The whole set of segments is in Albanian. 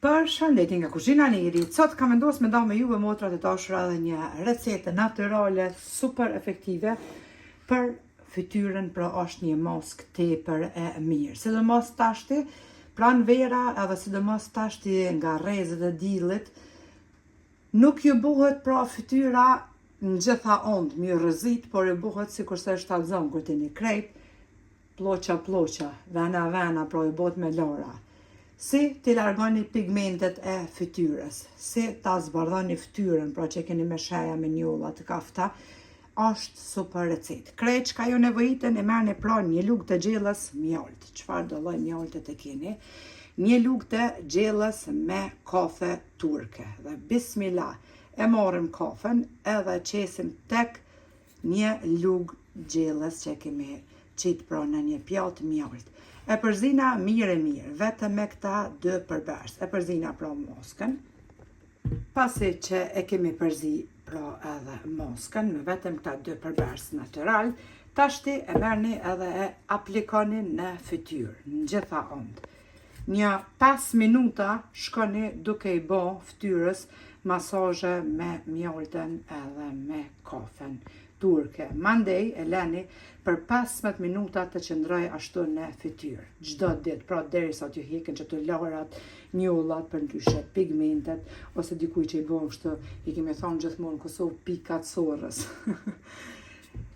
Për shëndetin nga kuzhina Neri, sot kam vendosur me ndaj me juve motrat e dashura edhe një recetë natyrale super efektive për fytyrën, pra është një maskë tepër e mirë. Sidomos tashti pranë vera edhe sidomos tashti nga rrezet e dillit, nuk ju buhet pra fytyra në gjitha ondë, mirë rrezit, por ju buhet sikurse është talzon kur t'ini krejt, ploqa, vena, pra ju buhet me lara. Si t'i largoni pigmentet e fytyrës, si t'a zbardhoni fytyrën, pra që keni me sheja me njolla të kafta, është super recetë. Krejt çka ju nevojiten e merrni pra një lugë të gjellës mjalt, çfarë do lloj mjalti të keni, një lugë të gjellës me kafe turke. Dhe bismillah, e marrim kafen edhe qesim tek një lugë gjellës që kemi qitë pra në një pjatë mjalt. E përzina mirë, vetëm me këta 2 përbërës. E përzina pra moskën, pasi që e kemi përzi pra edhe moskën, me vetëm këta 2 përbërës natyral, tashti e merrni edhe e aplikoni në fytyrë, në gjitha ondë. Një 5 minuta shkoni duke i bë fytyrës masazhe me mjaltën edhe me kafen turke. Mandej e leni për 15 minuta të qëndroj ashtu në fytyrë. Çdo ditë, pra derisa t'ju hiqen që të larat, njollat, për ndryshe pigmentet, ose dikuj që i bën kështu, i kemi thonë gjithmonë në Kosovë pikat sorrës.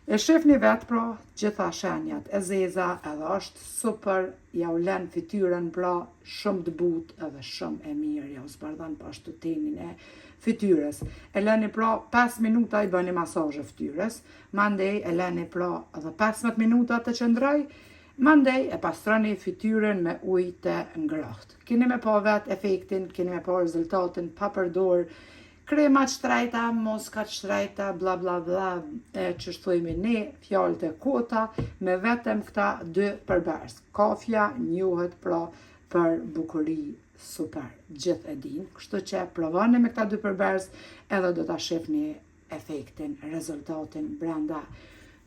E shefni vetë pra gjitha shenjat e zeza, edhe është super, ja u len fytyrën pra shumë të butë edhe shumë e mirë, ja u zbardhan pa ashtu tenin e fytyrës. E leni pra 5 minuta i bëni masazhe fytyrës, mandej e leni pra edhe 15 minuta të qëndroj, mandej e pastroni fytyrën me ujë të ngrohtë. Keni me pa vetë efektin, keni me pa rezultatin, pa përdor kremat shtrejta, moskat shtrejta, bla bla bla, që shtojmë ne, fjalët e kota, me vetëm këta 2 përbërës. Kafja njohet pra për bukuri super, gjithë e din, kështu që provoni me këta 2 përbërës edhe do ta shihni efektin, rezultatin brenda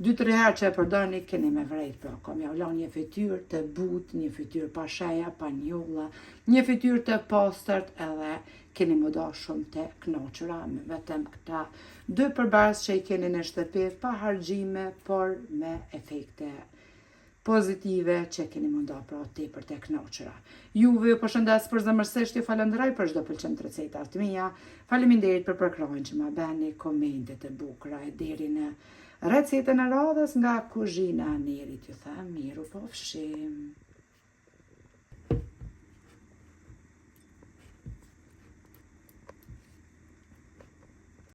2-3 herë që e përdorni, keni me vrejt pra, kom ja ulan një fytyrë të butë, një fytyrë pa sheja, pa njolla, një fytyrë të pastërt edhe keni më da shumë të knoqëra me vetëm këta 2 përbërës që i keni në shtëpi, pa harxime, por me efekte pozitive që keni më da pra tepër të knoqëra. Juve ju përshëndes përzemërsisht, ju falenderoj për çdo pëlqen recetat të mia. Faleminderit për përkrahjen që ma bëni, komentet e bukura e deri në recetën e radhës nga kuzhina Nerit. Ju them miru pafshim.